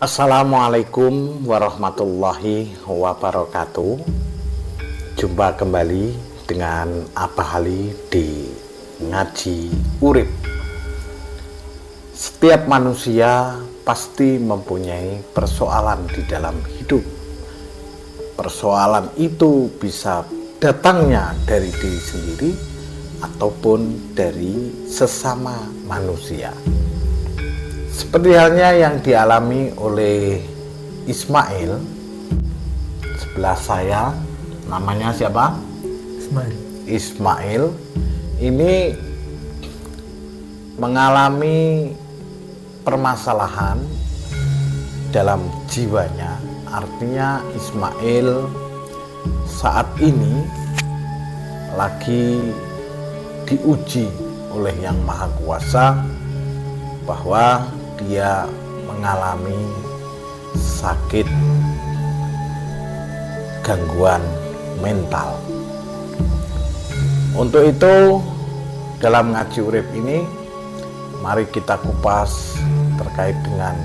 Assalamualaikum warahmatullahi wabarakatuh. Jumpa kembali dengan Abah Ali di Ngaji Urip. Setiap manusia pasti mempunyai persoalan di dalam hidup. Persoalan itu bisa datangnya dari diri sendiri ataupun dari sesama manusia. Seperti halnya yang dialami oleh Ismail sebelah saya, namanya siapa? Ismail ini mengalami permasalahan dalam jiwanya. Artinya Ismail saat ini lagi diuji oleh Yang Maha Kuasa bahwa dia mengalami sakit gangguan mental. Untuk itu dalam Ngaji Urip ini mari kita kupas terkait dengan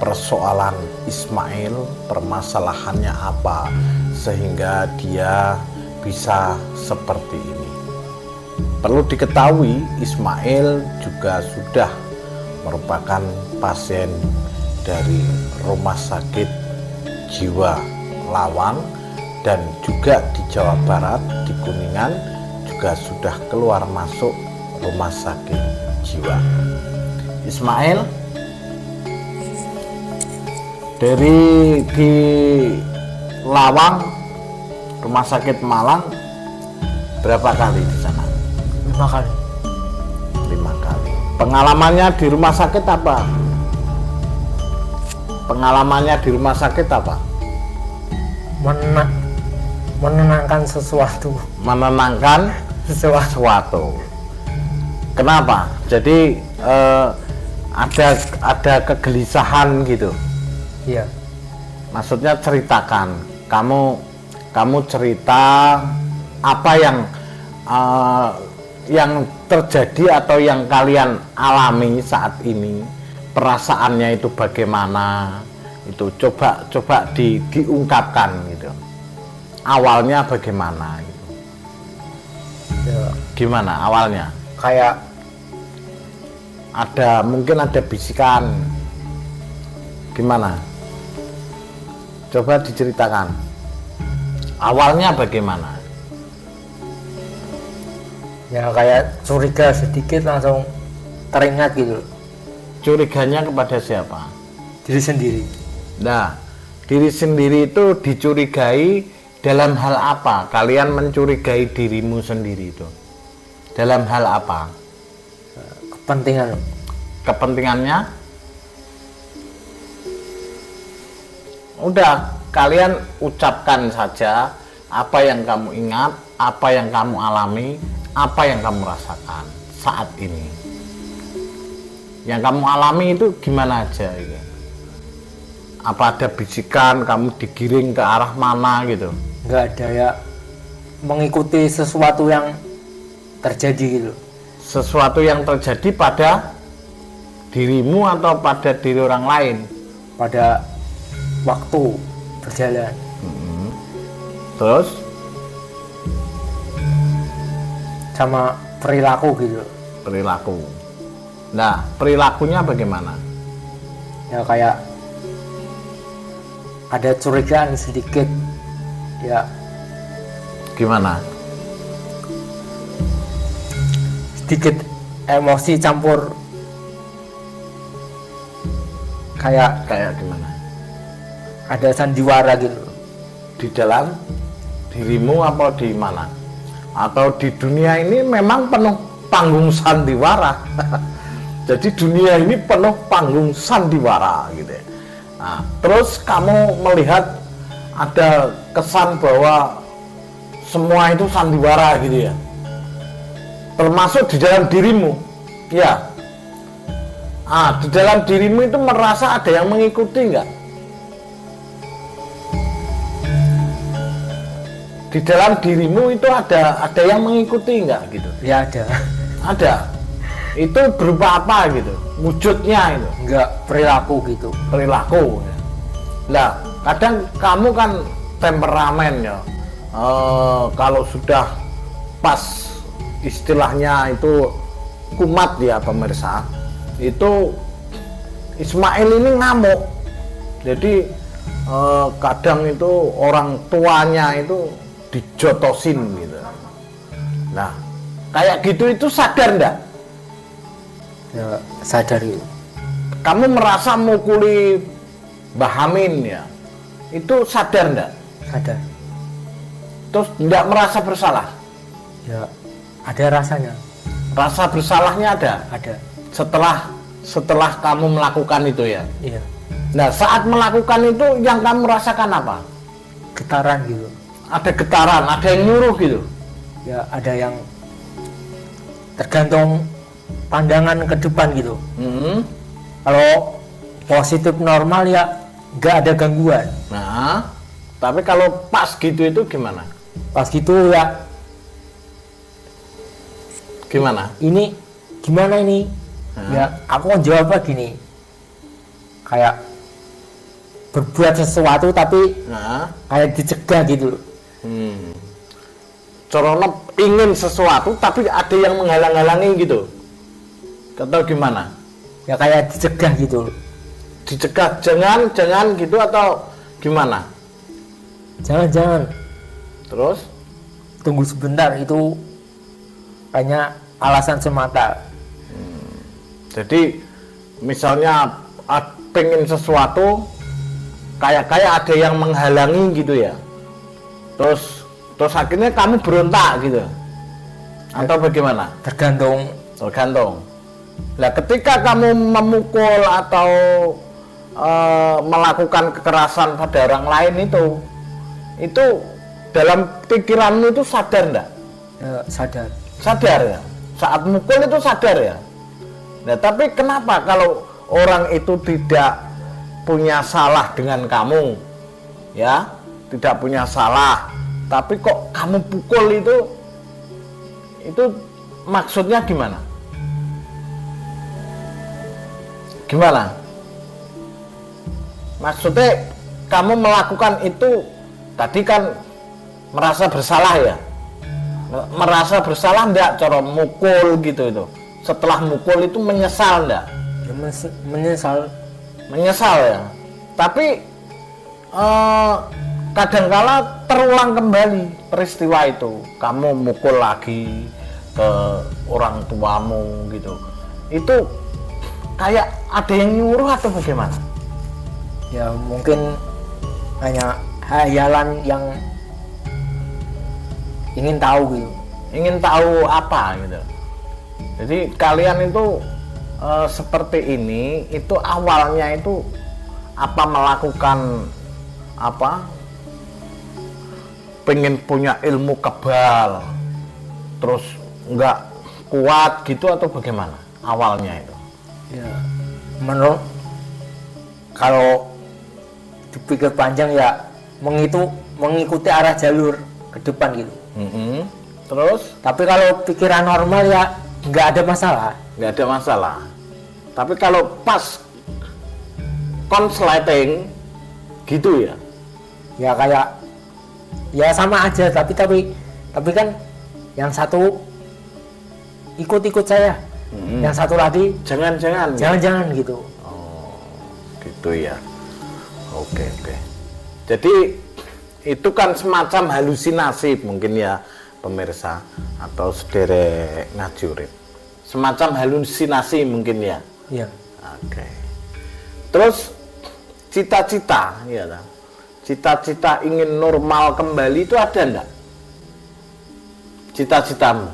persoalan Ismail, permasalahannya apa sehingga dia bisa seperti ini. Perlu diketahui Ismail juga sudah merupakan pasien dari Rumah Sakit Jiwa Lawang dan juga di Jawa Barat di Kuningan juga sudah keluar masuk rumah sakit jiwa. Ismail dari di Lawang Rumah Sakit Malang berapa kali di sana? 5 kali. 5 kali. Pengalamannya di rumah sakit apa? Pengalamannya di rumah sakit apa? Menenangkan sesuatu. Menenangkan sesuatu. Kenapa? Jadi ada kegelisahan gitu. Iya. Maksudnya ceritakan. Kamu cerita apa yang terjadi atau yang kalian alami saat ini, perasaannya itu bagaimana, itu coba diungkapkan gitu. Awalnya bagaimana gitu. Ya. Gimana awalnya? Kayak Mungkin ada bisikan. Gimana? Coba diceritakan. Awalnya bagaimana? ya kayak curiga sedikit langsung teringat gitu. Curiganya kepada siapa? Diri sendiri. Nah, diri sendiri itu dicurigai dalam hal apa? Kalian mencurigai dirimu sendiri itu dalam hal apa? Kepentingan. Kepentingannya? Udah, kalian ucapkan saja apa yang kamu ingat, apa yang kamu alami, apa yang kamu rasakan saat ini. Yang kamu alami itu gimana aja gitu. Apa ada bisikan, kamu digiring ke arah mana gitu? Nggak ada, ya mengikuti sesuatu yang terjadi gitu. Sesuatu yang terjadi pada dirimu atau pada diri orang lain? Pada waktu berjalan. Terus? Sama perilaku gitu. Perilaku. Nah, perilakunya bagaimana? Ya kayak ada curigaan sedikit. Ya Gimana? sedikit emosi campur. Kayak Gimana? ada sandiwara gitu. Di dalam dirimu apa di mana? Atau di dunia ini memang penuh panggung sandiwara. Jadi dunia ini penuh panggung sandiwara gitu ya. Nah, terus kamu melihat ada kesan bahwa semua itu sandiwara gitu ya. Termasuk di dalam dirimu. Ya. Di dalam dirimu itu merasa ada yang mengikuti enggak? Di dalam dirimu itu ada yang mengikuti enggak gitu? Ya ada. Ada. itu berupa apa gitu? Wujudnya itu, Enggak perilaku gitu. perilaku. Ya. Lah, kadang kamu kan temperamen ya. Kalau sudah pas istilahnya itu kumat ya pemirsa, itu Ismail ini ngamuk. Jadi kadang itu orang tuanya itu dijotosin gitu. Nah, kayak gitu itu sadar enggak? Ya sadar itu. Kamu merasa mukuli Mbah Amin ya, itu sadar enggak? Sadar. Terus enggak merasa bersalah? Ya ada rasanya. Rasa bersalahnya ada Ada. setelah kamu melakukan itu ya. Iya. Nah, saat melakukan itu yang kamu rasakan apa? Getaran gitu. Ada getaran, ada yang nyuruh gitu. Ya ada yang tergantung pandangan ke depan gitu. Kalau positif normal ya nggak ada gangguan. Nah, tapi kalau pas gitu itu gimana? Pas gitu ya Gimana? ini gimana ini? Ya aku jawab gini, kayak berbuat sesuatu tapi Nah, kayak dicegah gitu. Corono ingin sesuatu tapi ada yang menghalang-halangi gitu. Atau gimana? Ya kayak dicegah gitu. Dicegah jangan gitu atau gimana? Jangan Terus? tunggu sebentar, itu hanya alasan semata. Jadi misalnya pengen sesuatu kayak ada yang menghalangi gitu ya. Terus akhirnya kamu berontak gitu. Atau bagaimana? Tergantung. Nah, ketika kamu memukul atau melakukan kekerasan pada orang lain itu dalam pikiranmu itu sadar enggak? Ya, sadar. Sadar ya. Saat mukul itu sadar ya. Nah, tapi kenapa kalau orang itu tidak punya salah dengan kamu, ya, tidak punya salah, tapi kok kamu pukul itu maksudnya gimana? Gimana? Maksudnya kamu melakukan itu tadi kan merasa bersalah ya? Merasa bersalah enggak cara mukul gitu itu? Setelah mukul itu menyesal enggak? Ya, menyesal. Menyesal ya. Tapi kadangkala terulang kembali peristiwa itu. Kamu mukul lagi ke orang tuamu gitu. Itu kayak ada yang nyuruh atau bagaimana? Ya mungkin hanya hayalan yang ingin tahu gitu. Ingin tahu apa gitu. Jadi kalian itu seperti ini itu awalnya itu apa melakukan apa? Pengen punya ilmu kebal, terus nggak kuat gitu atau bagaimana awalnya itu? Ya menurut kalau dipikir panjang ya mengikuti arah jalur ke depan gitu. Terus? Tapi kalau pikiran normal ya nggak ada masalah. Nggak ada masalah. Tapi kalau pas konsleting gitu ya? Ya kayak ya sama aja, tapi kan yang satu ikut saya, yang satu lagi Jangan gitu. Oh, gitu ya. Oke. Jadi itu kan semacam halusinasi mungkin ya pemirsa atau sederek ngajurit. Semacam halusinasi mungkin ya. Iya. Oke. Terus cita-cita ya kan? Cita-cita ingin normal kembali itu ada enggak? Cita-citamu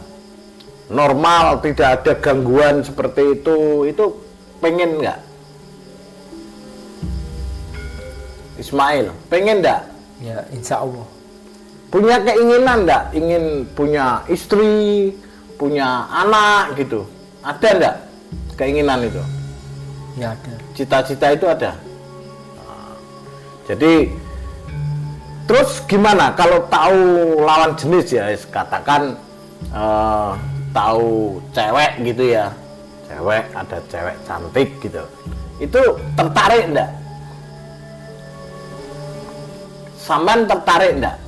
normal, tidak ada gangguan seperti itu pengen enggak? Ismail, pengen enggak? Ya insya Allah. Punya keinginan enggak? Ingin punya istri, punya anak gitu? Ada enggak keinginan itu? Ya ada. Cita-cita itu ada. Nah, jadi terus gimana kalau tahu lawan jenis ya, katakan tahu cewek gitu ya, cewek, ada cewek cantik gitu. Itu tertarik enggak? Sampean tertarik enggak?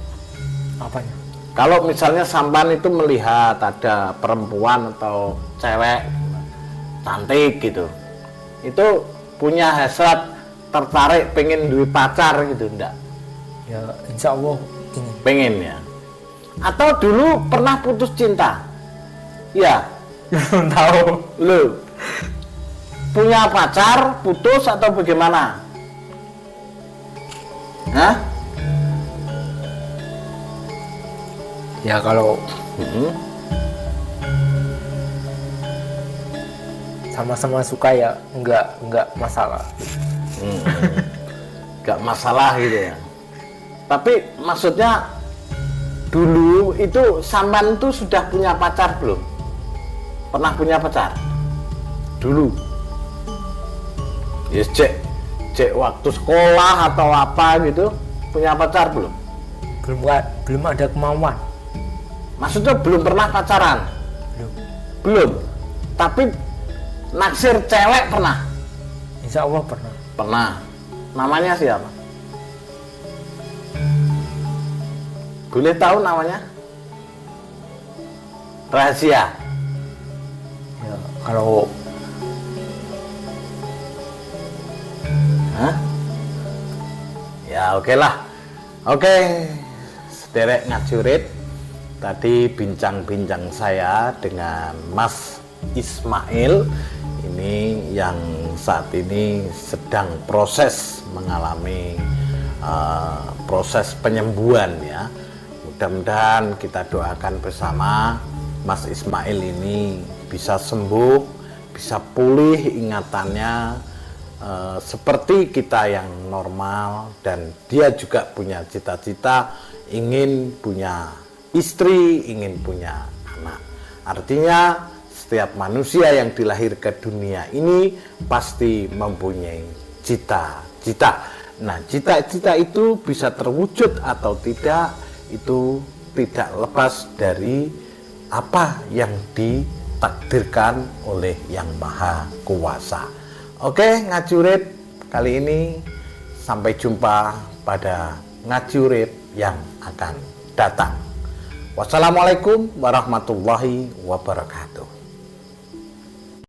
Apanya? Kalau misalnya sampean itu melihat ada perempuan atau cewek cantik gitu, itu punya hasrat tertarik pengen duwe pacar gitu enggak? Ya insya Allah ini. Pengen ya. Atau dulu pernah putus cinta? Ya. Belum tahu. Lu punya pacar, putus atau bagaimana? Hah? Ya kalau sama-sama suka ya enggak masalah. Gak masalah gitu ya. Tapi maksudnya dulu itu sampean tuh sudah punya pacar belum? Pernah punya pacar? Dulu. Ya cek waktu sekolah atau apa gitu, punya pacar belum? Belum ada kemauan. Maksudnya belum pernah pacaran? Belum. Tapi naksir cewek pernah? Insya Allah pernah. Pernah. Namanya siapa? Boleh tahu namanya? Rahasia. Ya kalau Hah? Ya oke lah. Oke, sederek ngajurit. Tadi bincang-bincang saya dengan Mas Ismail ini yang saat ini sedang proses mengalami proses penyembuhan ya. Mudah-mudahan kita doakan bersama Mas Ismail ini bisa sembuh, bisa pulih ingatannya seperti kita yang normal, dan dia juga punya cita-cita ingin punya istri, ingin punya anak. Artinya setiap manusia yang dilahir ke dunia ini pasti mempunyai cita-cita. Nah, cita-cita itu bisa terwujud atau tidak, itu tidak lepas dari apa yang ditakdirkan oleh Yang Maha Kuasa. Oke, ngajurit kali ini sampai jumpa pada ngajurit yang akan datang. Wassalamualaikum warahmatullahi wabarakatuh.